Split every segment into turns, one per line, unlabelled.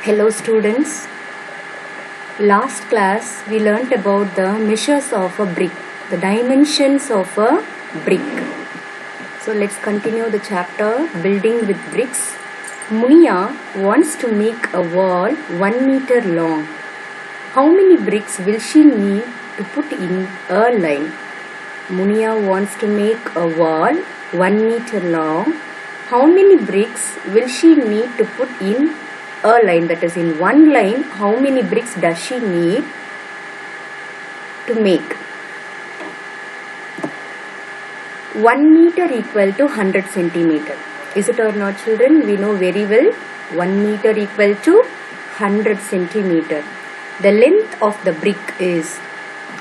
Hello students, last class we learnt about the measures of a brick, the dimensions of a brick. So let's continue the chapter building with bricks. Munia wants to make a wall 1 meter long. How many bricks will she need to put in a line? Munia wants to make a wall 1 meter long. How many bricks will she need to put in a line? That is, in one line, how many bricks does she need to make? 1 meter equal to 100 centimeter. Is it or not, children? We know very well 1 meter equal to 100 centimeter. The length of the brick is,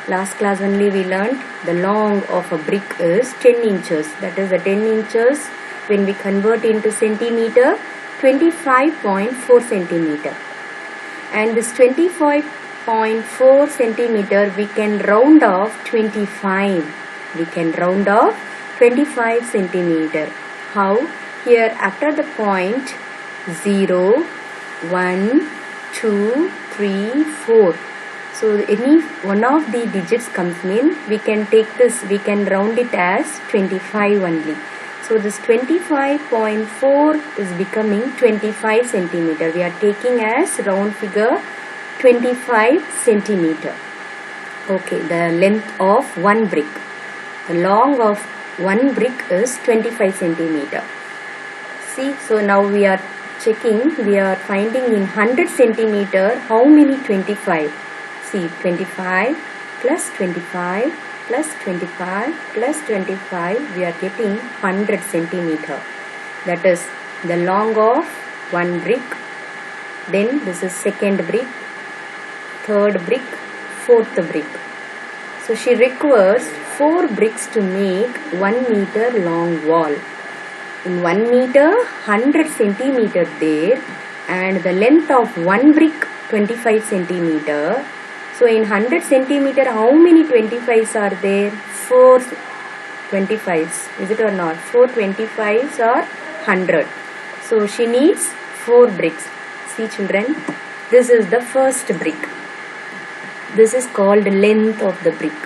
last class only we learned, the long of a brick is 10 inches. That is, the 10 inches when we convert into centimeter, 25.4 centimeter, and this 25.4 centimeter we can round off 25. We can round off 25 centimeter. How? Here after the point 0, 1, 2, 3, 4. So any one of the digits comes in, we can take this, we can round it as 25 only. So this 25.4 is becoming 25 centimeter. We are taking as round figure 25 centimeter. Okay, the length of one brick. The long of one brick is 25 centimeter. See, so now we are checking, we are finding in 100 centimeter how many 25. See, 25 plus 25 plus 25 plus 25, we are getting 100 centimeter. That is the long of one brick. Then this is second brick, third brick, fourth brick. So she requires 4 bricks to make 1 meter long wall. In 1 meter, 100 centimeter there, and the length of one brick 25 centimeter. So in 100 centimeter, how many 25s are there? 4 25s. Is it or not? 4 25s are 100. So she needs 4 bricks. See children, this is the first brick. This is called length of the brick.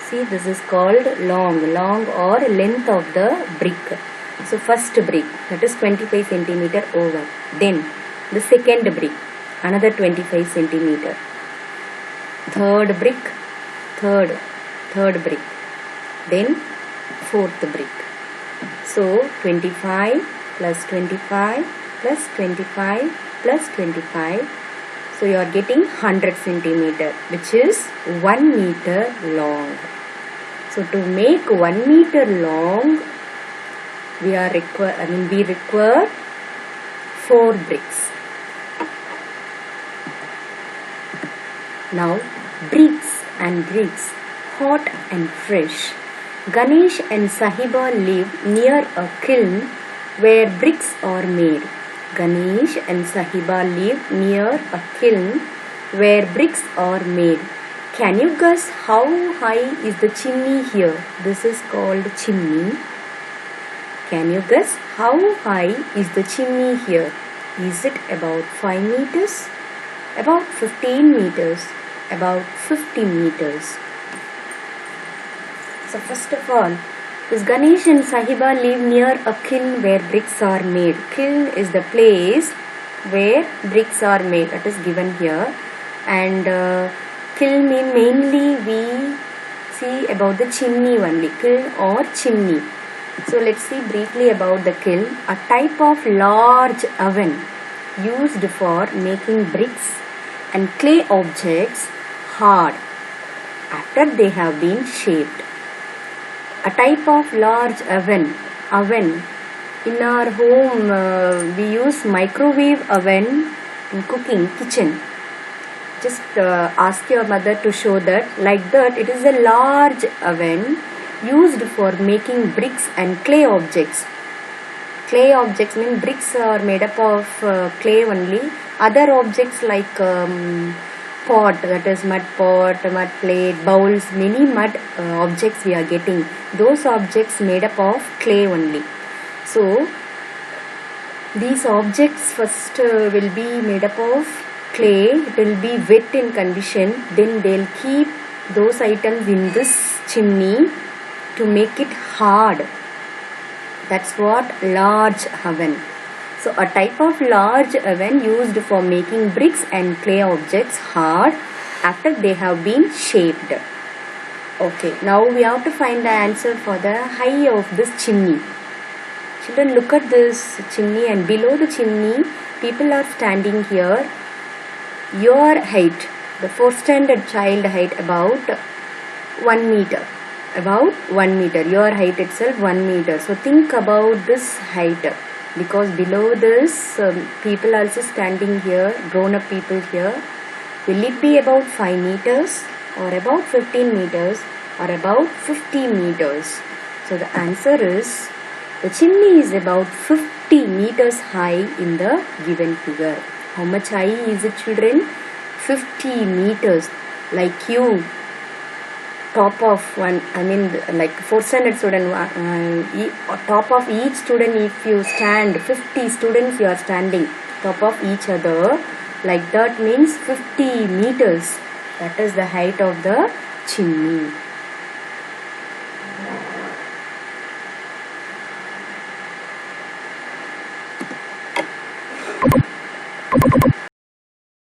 See, this is called long or length of the brick. So first brick, that is 25 centimeter over. Then the second brick, another 25 centimeter. Third brick, third brick, then fourth brick. So 25 plus 25 plus 25 plus 25. So you are getting 100 centimeter, which is 1 meter long. So to make 1 meter long, we require 4 bricks. Now, bricks and bricks, hot and fresh. Ganesh and Sahiba live near a kiln where bricks are made. Ganesh and Sahiba live near a kiln where bricks are made. Can you guess how high is the chimney here? This is called chimney. Can you guess how high is the chimney here? Is it about 5 meters? About 15 meters? About 50 meters? So first of all, this Ganesh and Sahiba live near a kiln where bricks are made. Kiln is the place where bricks are made. That is given here. And kiln mean mainly we see about the chimney only. Kiln or chimney. So let's see briefly about the kiln. A type of large oven used for making bricks and clay objects hard after they have been shaped. A type of large oven. In our home, we use microwave oven in cooking, kitchen. Just ask your mother to show that. Like that, it is a large oven used for making bricks and clay objects. Clay objects mean bricks are made up of clay only. Other objects like pot, that is mud pot, mud plate, bowls, many mud objects we are getting. Those objects made up of clay only. So These objects first will be made up of clay. It will be wet in condition. Then they'll keep those items in this chimney to make it hard. That's what large oven. So a type of large oven used for making bricks and clay objects hard after they have been shaped. Okay, now we have to find the answer for the height of this chimney. Children, look at this chimney, and below the chimney people are standing here. Your height, the 4th standard child height, about 1 meter. About 1 meter. Your height itself 1 meter. So think about this height, because below this people also standing here, grown up people here. Will it be about 5 meters or about 15 meters or about 50 meters? So the answer is, the chimney is about 50 meters high in the given figure. How much high is it, children? 50 meters. Like you, top of one, like 4th standard student, top of each student, if you stand, 50 students you are standing top of each other, like that means 50 meters. That is the height of the chimney.